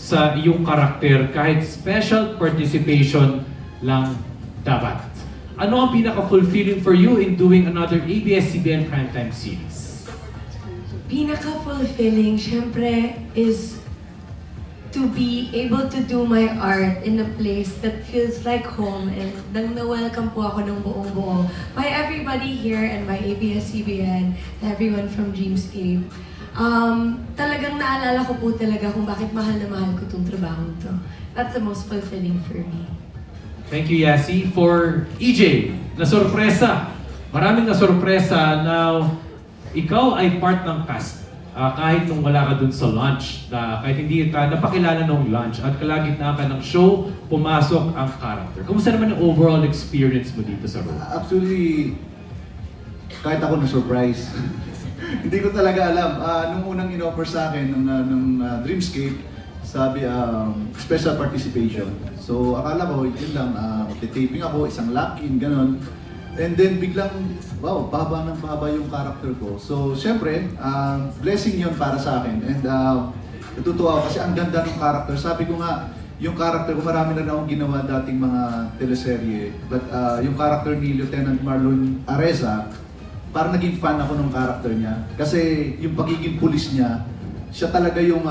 sa iyong karakter kahit special participation lang dapat. Ano ang pinaka-fulfilling for you in doing another ABS-CBN primetime series? Pinaka-fulfilling, syempre, is to be able to do my art in a place that feels like home and nang na-welcome po ako ng buong-buo by everybody here and by ABS-CBN, everyone from Dreamscape. Talagang naalala ko po talaga kung bakit mahal na mahal ko itong trabaho to. That's the most fulfilling for me. Thank you, Yasi. For EJ, na sorpresa. Maraming na sorpresa na ikaw ay part ng cast. Kahit nung wala ka dun sa launch, kahit hindi ka napakilala nung launch at kalagitnaan ka ng show, pumasok ang character. Kumusta naman yung overall experience mo dito sa role? Actually, kahit ako na-surprise. Hindi ko talaga alam. Nung unang in-offer sa akin ng Dreamscape, sabi special participation. So akala ko, yun lang, taping ako, isang lock-in, ganon. And then biglang, wow, baba ng baba yung character ko. So syempre, blessing yun para sa akin. And natutuwa ako kasi ang ganda ng character. Sabi ko nga, yung character ko, marami na akong ginawa dating mga teleserye. But yung character ni Lieutenant Marlon Areza, parang naging fan ako ng character niya. Kasi yung pagiging pulis niya, siya talaga yung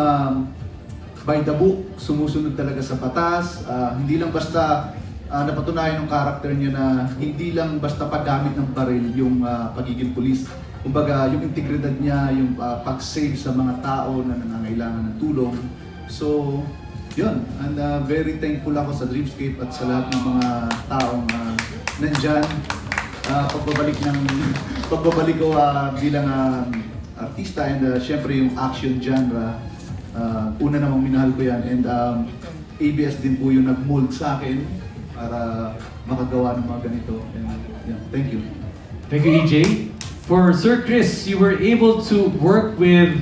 by the book, sumusunod talaga sa batas. Hindi lang basta napatunayan ng character niya na hindi lang basta paggamit ng baril yung pagiging pulis. Kumbaga, yung integridad niya, yung pag-save sa mga tao na nangangailangan ng tulong. So, yun. And very thankful ako sa Dreamscape at sa lahat ng mga taong nandyan. Pagbabalik ko bilang artista and syempre yung action genre. Una namang minahal ko yan and ABS din po yung nag-mold sa akin para makagawa ng mga ganito. And, yeah, thank you. Thank you, EJ. For Sir Chris, you were able to work with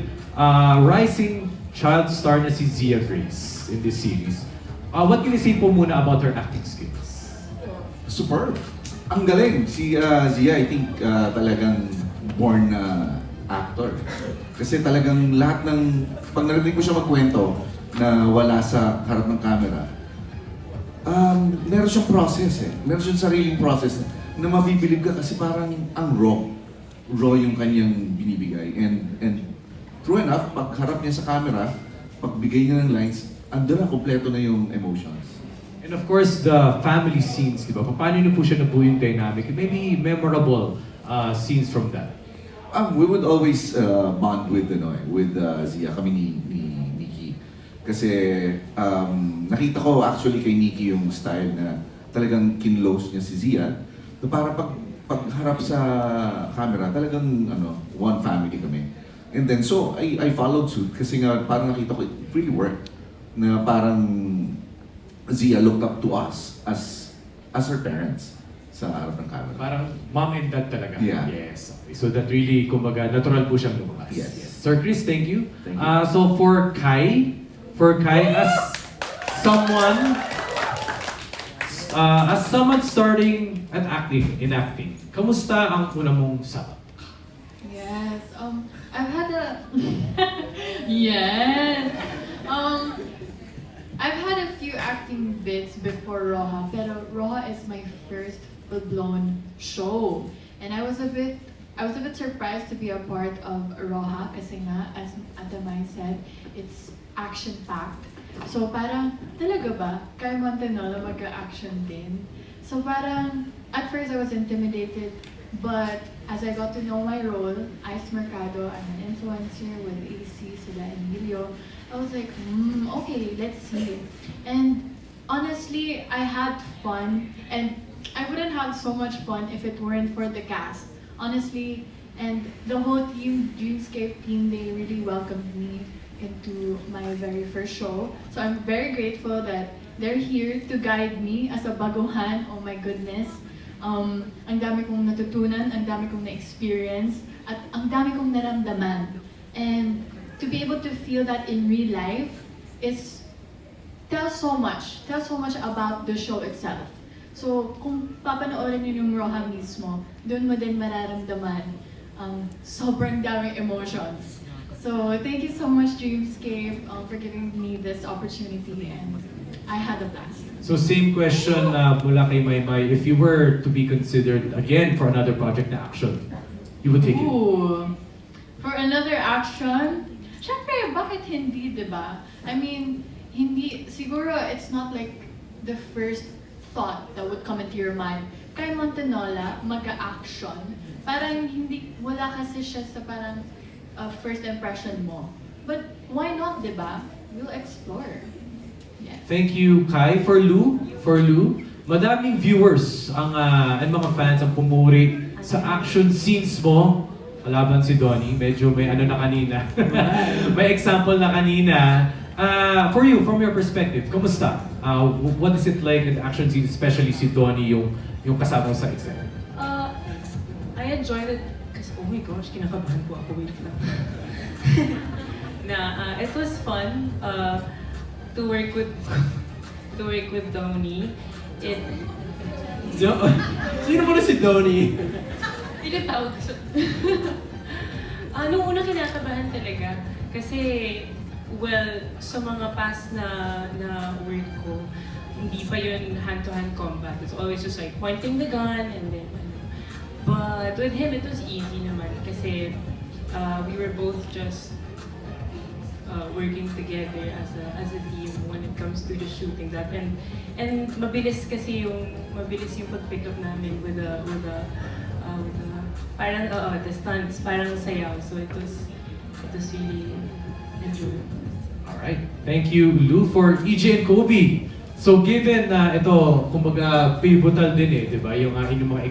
rising child star na si Zia Grace in this series. What can you say po muna about her acting skills? Superb. Ang galing. Si Zia, I think talagang born na actor. Kasi talagang lahat ng, pag narinig ko siya magkwento na wala sa harap ng camera, meron siyang process eh. Meron siyang sariling process na mabibilib ka kasi parang ang raw. Raw yung kanyang binibigay. And true enough, pag harap niya sa camera, pagbigay niya ng lines, andun na, kompleto na yung emotions. And of course, the family scenes, di ba? Paano niyo po siya nabuo yung dynamic? Maybe memorable scenes from that. We would always bond with Zia, kami ni Nikki. Kasi nakita ko actually kay Nikki yung style na talagang kinlose niya si Zia. Na para pagharap sa camera, talagang one family kami. And then so I followed suit kasi nga parang nakita ko it really worked. Na parang Zia looked up to us as her parents sa harap ng camera. Parang mom and dad talaga. Yeah. Yes. Okay. So that really, kumbaga, natural po siyang lumabas. Yes. Sir Chris, thank you. Thank you. So for Kai, as someone starting at acting, kamusta ang una mong sabak? Yes, I've had a yes. I've had a few acting bits before Roja, pero Roja is my first full-blown show, and I was a bit surprised to be a part of Roja kasi nga, as Atamay said, it's action-packed. So parang, talaga ba? Kaya Montanola mag-action din? So parang, at first I was intimidated, but as I got to know my role, Ice Mercado, I'm an influencer with AC, sila Emilio, I was like, okay, let's see it. And honestly, I had fun, and I wouldn't have so much fun if it weren't for the cast. Honestly, and the whole team, Dreamscape team, they really welcomed me into my very first show. So I'm very grateful that they're here to guide me as a baguhan. Oh my goodness. Ang dami kong natutunan, ang dami kong na-experience, at ang dami kong naramdaman. And to be able to feel that in real life tells so much about the show itself. So, kung papanoorin niyo yung Roja mismo, doon mo din mararamdaman ang sobrang daming emotions. So thank you so much, Dreamscape, for giving me this opportunity, and I had a blast. So same question mula kay Maymay. If you were to be considered again for another project na action, you would take it? Ooh, for another action, syempre, bakit hindi, di ba? I mean, hindi, siguro it's not like the first thought that would come into your mind. Kay Montenola, mag-action. Parang hindi, wala kasi siya sa parang first impression mo. But why not, di ba? We'll explore. Yes. Thank you, Kai. For Lou, madaming viewers and mga fans ang pumuri sa action scenes mo. Kalaban si Donnie, medyo may ano na kanina. May example na kanina. For you, from your perspective, kamusta? What is it like in the action scenes, especially si Donnie yung kasama mo sa exam? I enjoyed it kasi, oh my gosh, kinakabahan po ako, wait lang. It was fun to work with Donnie. Sino mo na si Donnie? Pinatawag ko siya. Nung una kinakabahan talaga kasi, well, sa mga past na work ko, hindi pa yun hand-to-hand combat. It's always just like pointing the gun and then but with him, it was easy naman kasi we were both just working together as a team when it comes to just shooting that, and mabilis yung pag-pick up namin with the parang the stunts parang sayaw, so it was really enjoyable. Alright, thank you Lou. For EJ and Kobe. So given na ito, kumbaga pivotal din di ba? Yung inyong mga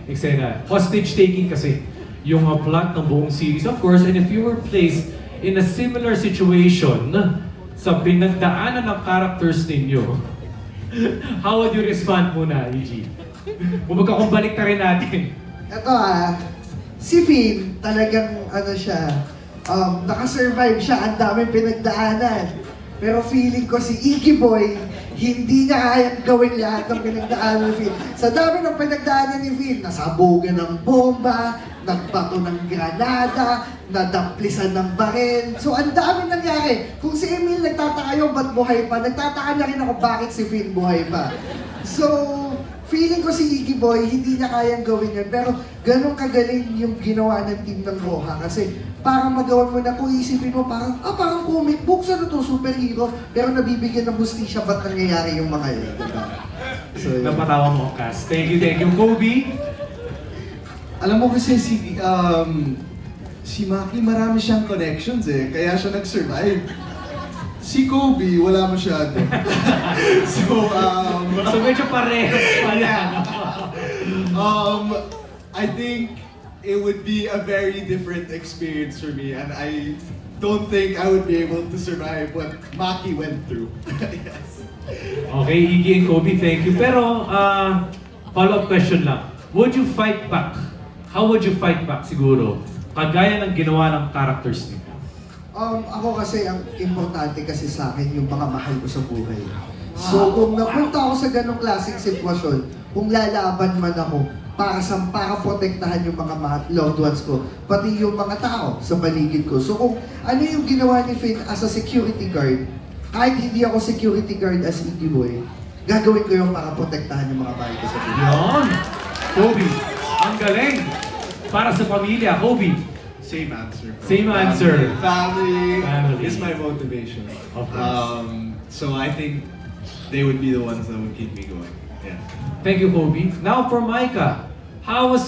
eksena. Hostage taking kasi yung plot ng buong series, of course. And if you were placed in a similar situation sa pinagdaanan ng characters ninyo, how would you respond muna, EJ? Kumbaga kung balik na rin natin. Ito si Finn talagang siya, nakasurvive siya, ang daming pinagdaanan. Pero feeling ko si Iggy Boy, hindi niya kayang gawin lahat ng pinagdaanan ni Finn. Sa dami ng pinagdaanan ni Finn, nasabugan ng bomba, nagbato ng granada, nadamplisan ng baril. So ang dami nangyari. Kung si Emil nagtataka yung ba't buhay pa, nagtataka na rin ako bakit si Finn buhay pa. So, feeling ko si Iggy Boy, hindi niya kayang gawin yun. Pero ganun kagaling yung ginawa ng team ng Roja. Kasi parang magawa mo na, kung isipin mo, parang comic book, ano to, superhero. Pero nabibigyan ng hustisya, ba't nangyayari yung mga yun? Diba? So, yun. Napatawa mo, Cass. Thank you. Kobe? Alam mo kasi si Maki marami siyang connections kaya siya nag-survive. Si Kobe, wala masyado. So medyo parehas pala. I think it would be a very different experience for me, and I don't think I would be able to survive what Maki went through. Yes. Okay, Iggy and Kobe, thank you. Pero, follow-up question lang. Would you fight back? How would you fight back siguro? Kagaya ng ginawa ng characters niyo. Ako kasi, ang importante kasi sa akin yung mga mahal ko sa buhay. So, kung napunta ako sa ganong klaseng sitwasyon, kung lalaban man ako, para protektahan yung mga loved ones ko, pati yung mga tao sa paligid ko. So, kung ano yung ginawa ni Finn as a security guard, kahit hindi ako security guard as Iggy Boy, gagawin ko yung para protektahan yung mga bahay ko sa paligid. Yan! Kobe, ang galing! Para sa pamilya, Kobe. Same answer. Same answer. Family Family. is my motivation. Of course. So I think they would be the ones that would keep me going. Yeah. Thank you, Kobe. Now for Micah. How was